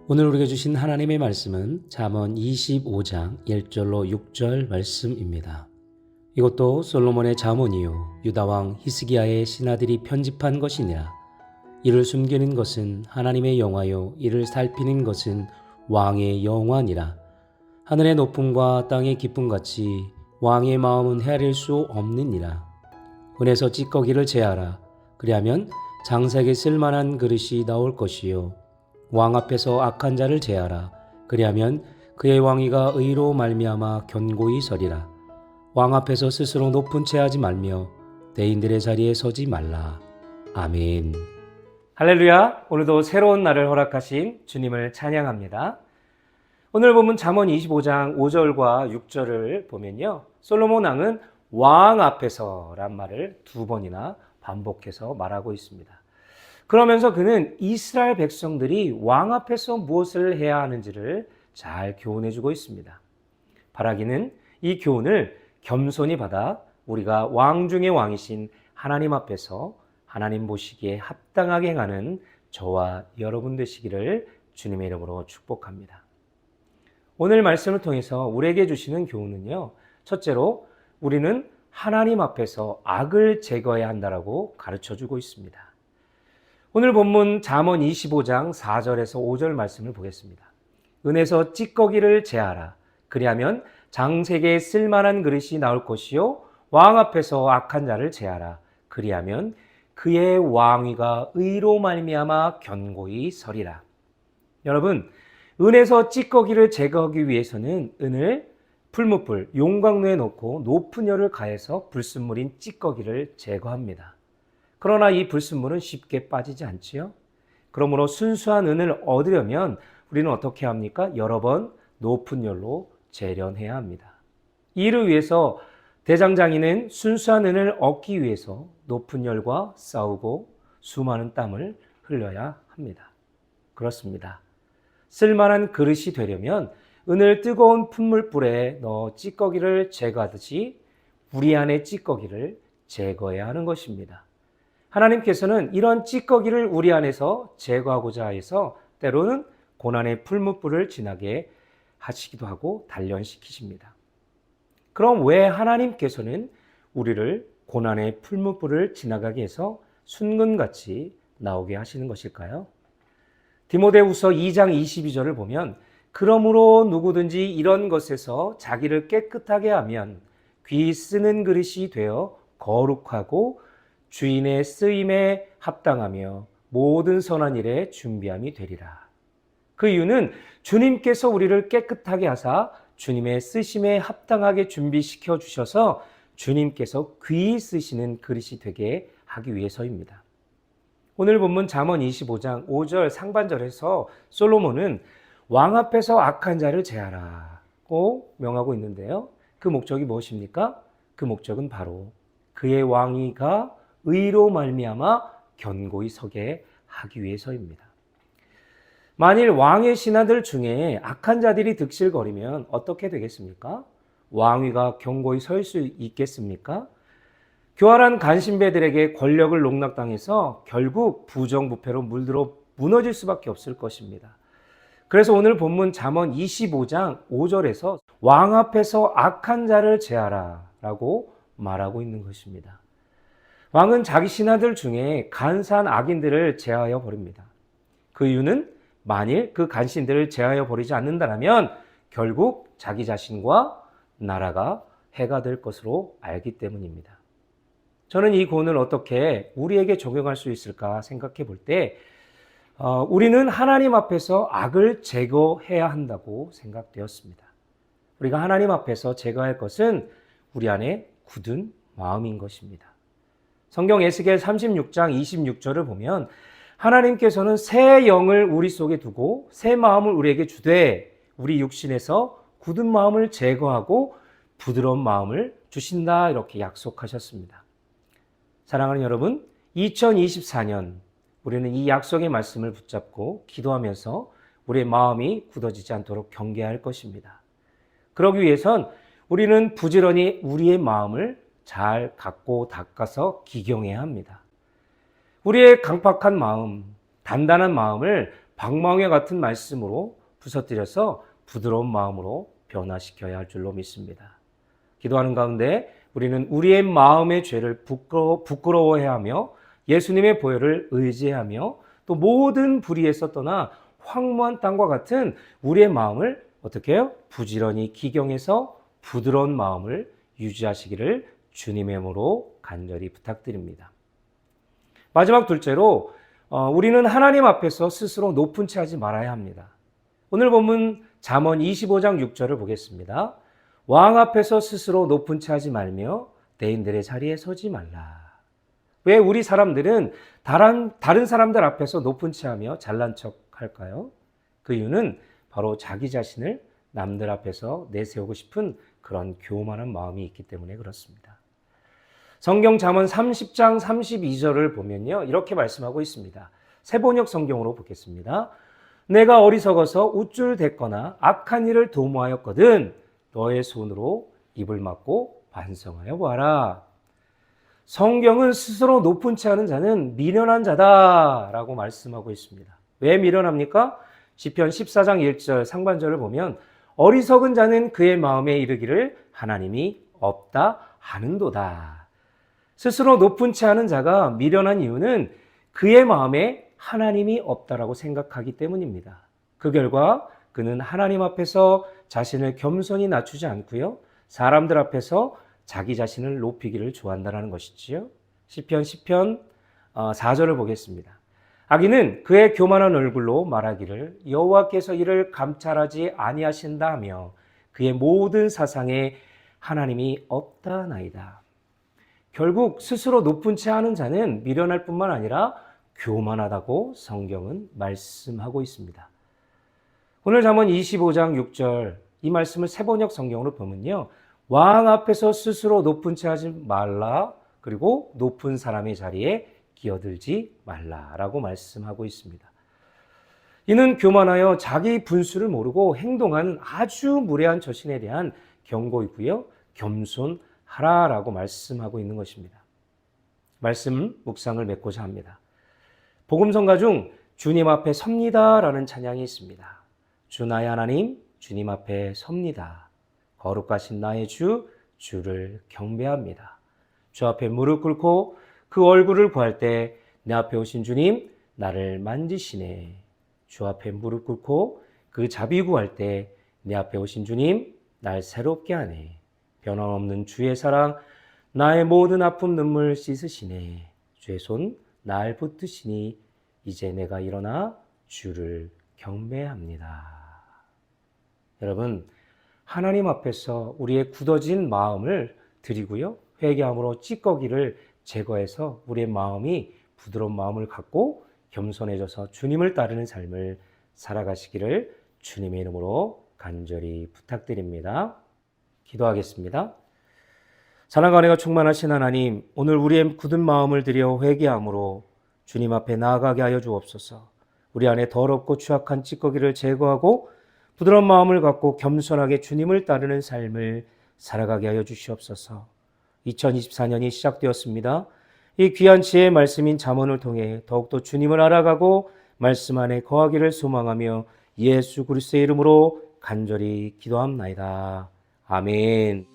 오늘 우리에게 주신 하나님의 말씀은 잠언 25장 1절로 6절 말씀입니다. 이것도 솔로몬의 잠언이요 유다왕 히스기야의 신하들이 편집한 것이니라. 이를 숨기는 것은 하나님의 영화요 이를 살피는 것은 왕의 영화니라. 하늘의 높음과 땅의 깊음같이 왕의 마음은 헤아릴 수 없느니라. 은에서 찌꺼기를 제하라. 그리하면 장색에 쓸만한 그릇이 나올 것이요 왕 앞에서 악한 자를 제하라. 그리하면 그의 왕위가 의로 말미암아 견고히 서리라. 왕 앞에서 스스로 높은 채 하지 말며 대인들의 자리에 서지 말라. 아멘. 할렐루야. 오늘도 새로운 날을 허락하신 주님을 찬양합니다. 오늘 본문 잠언 25장 5절과 6절을 보면요, 솔로몬 왕은 왕 앞에서란 말을 두 번이나 반복해서 말하고 있습니다. 그러면서 그는 이스라엘 백성들이 왕 앞에서 무엇을 해야 하는지를 잘 교훈해 주고 있습니다. 바라기는 이 교훈을 겸손히 받아 우리가 왕 중의 왕이신 하나님 앞에서 하나님 보시기에 합당하게 행하는 저와 여러분 되시기를 주님의 이름으로 축복합니다. 오늘 말씀을 통해서 우리에게 주시는 교훈은요, 첫째로 우리는 하나님 앞에서 악을 제거해야 한다라고 가르쳐 주고 있습니다. 오늘 본문 잠언 25장 4절에서 5절 말씀을 보겠습니다. 은에서 찌꺼기를 제하라. 그리하면 장색에 쓸만한 그릇이 나올 것이요 왕 앞에서 악한 자를 제하라. 그리하면 그의 왕위가 의로 말미암아 견고히 서리라. 여러분, 은에서 찌꺼기를 제거하기 위해서는 은을 풀무불, 용광로에 넣고 높은 열을 가해서 불순물인 찌꺼기를 제거합니다. 그러나 이 불순물은 쉽게 빠지지 않지요. 그러므로 순수한 은을 얻으려면 우리는 어떻게 합니까? 여러 번 높은 열로 재련해야 합니다. 이를 위해서 대장장이는 순수한 은을 얻기 위해서 높은 열과 싸우고 수많은 땀을 흘려야 합니다. 그렇습니다. 쓸만한 그릇이 되려면 은을 뜨거운 풀물불에 넣어 찌꺼기를 제거하듯이 우리 안의 찌꺼기를 제거해야 하는 것입니다. 하나님께서는 이런 찌꺼기를 우리 안에서 제거하고자 해서 때로는 고난의 풀무불을 지나게 하시기도 하고 단련시키십니다. 그럼 왜 하나님께서는 우리를 고난의 풀무불을 지나가게 해서 순금같이 나오게 하시는 것일까요? 디모데후서 2장 22절을 보면 그러므로 누구든지 이런 것에서 자기를 깨끗하게 하면 귀 쓰는 그릇이 되어 거룩하고 주인의 쓰임에 합당하며 모든 선한 일에 준비함이 되리라. 그 이유는 주님께서 우리를 깨끗하게 하사 주님의 쓰심에 합당하게 준비시켜 주셔서 주님께서 귀히 쓰시는 그릇이 되게 하기 위해서입니다. 오늘 본문 잠언 25장 5절 상반절에서 솔로몬은 왕 앞에서 악한 자를 제하라고 명하고 있는데요. 그 목적이 무엇입니까? 그 목적은 바로 그의 왕위가 의로 말미암아 견고히 서게 하기 위해서입니다. 만일 왕의 신하들 중에 악한 자들이 득실거리면 어떻게 되겠습니까? 왕위가 견고히 설 수 있겠습니까? 교활한 간신배들에게 권력을 농락당해서 결국 부정부패로 물들어 무너질 수밖에 없을 것입니다. 그래서 오늘 본문 잠언 25장 5절에서 왕 앞에서 악한 자를 제하라 라고 말하고 있는 것입니다. 왕은 자기 신하들 중에 간사한 악인들을 제하여 버립니다. 그 이유는 만일 그 간신들을 제하여 버리지 않는다면 결국 자기 자신과 나라가 해가 될 것으로 알기 때문입니다. 저는 이 교훈을 어떻게 우리에게 적용할 수 있을까 생각해 볼 때 우리는 하나님 앞에서 악을 제거해야 한다고 생각되었습니다. 우리가 하나님 앞에서 제거할 것은 우리 안에 굳은 마음인 것입니다. 성경 에스겔 36장 26절을 보면 하나님께서는 새 영을 우리 속에 두고 새 마음을 우리에게 주되 우리 육신에서 굳은 마음을 제거하고 부드러운 마음을 주신다 이렇게 약속하셨습니다. 사랑하는 여러분, 2024년 우리는 이 약속의 말씀을 붙잡고 기도하면서 우리의 마음이 굳어지지 않도록 경계해야 할 것입니다. 그러기 위해선 우리는 부지런히 우리의 마음을 잘 갖고 닦아서 기경해야 합니다. 우리의 강팍한 마음, 단단한 마음을 방망이 같은 말씀으로 부서뜨려서 부드러운 마음으로 변화시켜야 할 줄로 믿습니다. 기도하는 가운데 우리는 우리의 마음의 죄를 부끄러워해하며 예수님의 보혈을 의지하며 또 모든 불의에서 떠나 황무한 땅과 같은 우리의 마음을 어떻게 해요? 부지런히 기경해서 부드러운 마음을 유지하시기를 주님의 이름으로 간절히 부탁드립니다. 마지막 둘째로 우리는 하나님 앞에서 스스로 높은 채 하지 말아야 합니다. 오늘 본문 잠언 25장 6절을 보겠습니다. 왕 앞에서 스스로 높은 채 하지 말며 대인들의 자리에 서지 말라. 왜 우리 사람들은 다른 사람들 앞에서 높은 채 하며 잘난 척 할까요? 그 이유는 바로 자기 자신을 남들 앞에서 내세우고 싶은 그런 교만한 마음이 있기 때문에 그렇습니다. 성경 잠언 30장 32절을 보면요, 이렇게 말씀하고 있습니다. 새번역 성경으로 보겠습니다. 내가 어리석어서 우쭐댔거나 악한 일을 도모하였거든 너의 손으로 입을 막고 반성하여 보아라. 성경은 스스로 높은 채 하는 자는 미련한 자다라고 말씀하고 있습니다. 왜 미련합니까? 시편 14장 1절 상반절을 보면 어리석은 자는 그의 마음에 이르기를 하나님이 없다 하는도다. 스스로 높은 채 하는 자가 미련한 이유는 그의 마음에 하나님이 없다라고 생각하기 때문입니다. 그 결과 그는 하나님 앞에서 자신을 겸손히 낮추지 않고요, 사람들 앞에서 자기 자신을 높이기를 좋아한다는 것이지요. 시편 4절을 보겠습니다. 악인은 그의 교만한 얼굴로 말하기를 여호와께서 이를 감찰하지 아니하신다 하며 그의 모든 사상에 하나님이 없다나이다. 결국 스스로 높은 채 하는 자는 미련할 뿐만 아니라 교만하다고 성경은 말씀하고 있습니다. 오늘 잠언 25장 6절 이 말씀을 새번역 성경으로 보면요, 왕 앞에서 스스로 높은 채 하지 말라, 그리고 높은 사람의 자리에 기어들지 말라라고 말씀하고 있습니다. 이는 교만하여 자기 분수를 모르고 행동하는 아주 무례한 저신에 대한 경고이고요, 겸손하라라고 말씀하고 있는 것입니다. 말씀 묵상을 맺고자 합니다. 복음성가 중 주님 앞에 섭니다라는 찬양이 있습니다. 주 나의 하나님, 주님 앞에 섭니다. 거룩하신 나의 주, 주를 경배합니다. 주 앞에 무릎 꿇고 그 얼굴을 구할 때 내 앞에 오신 주님, 나를 만지시네. 주 앞에 무릎 꿇고 그 자비 구할 때 내 앞에 오신 주님, 날 새롭게 하네. 변함없는 주의 사랑, 나의 모든 아픔 눈물 씻으시네. 주의 손 날 붙드시니 이제 내가 일어나 주를 경배합니다. 여러분, 하나님 앞에서 우리의 굳어진 마음을 드리고요, 회개함으로 찌꺼기를 제거해서 우리의 마음이 부드러운 마음을 갖고 겸손해져서 주님을 따르는 삶을 살아가시기를 주님의 이름으로 간절히 부탁드립니다. 기도하겠습니다. 사랑과 은혜가 충만하신 하나님, 오늘 우리의 굳은 마음을 들여 회개함으로 주님 앞에 나아가게 하여 주옵소서. 우리 안에 더럽고 추악한 찌꺼기를 제거하고 부드러운 마음을 갖고 겸손하게 주님을 따르는 삶을 살아가게 하여 주시옵소서. 2024년이 시작되었습니다. 이 귀한 지혜의 말씀인 잠언을 통해 더욱더 주님을 알아가고 말씀 안에 거하기를 소망하며 예수 그리스도의 이름으로 간절히 기도합나이다. 아멘.